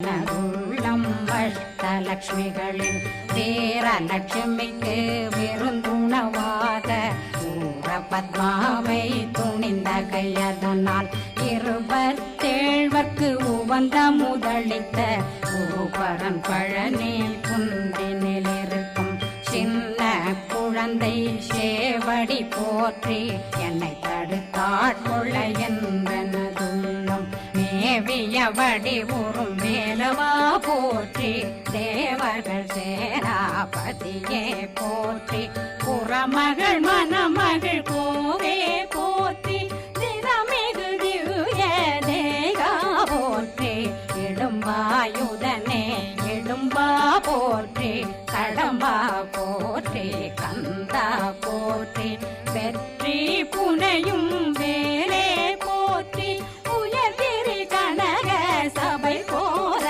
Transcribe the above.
உள்ளம் அஷ்டலட்சுமிகளில் வீரலட்சுமிக்கு விருந்துணவாத சூர பத்மாவை துணிந்த கையதனால் 27 உவந்த முதலித்த பூபரன் பழனி குன்றினில் இருக்கும் சின்ன குழந்தை சேவடி போற்றி என்னை தடுத்தாட்கொள்ள என்பனதுள்ளம் மேவியபடி உறும் வேலவா போற்றி தேவர்கள் சேனாபதியே போற்றி புறமகள் மணமகள் கோவே போற்றி தினமிகு திவ்ய தேகா போற்றி இடும்பாயுதனே இடும்பா போற்றி கடம்பா போற்றி கந்தா போற்றி வெற்றி புனையும்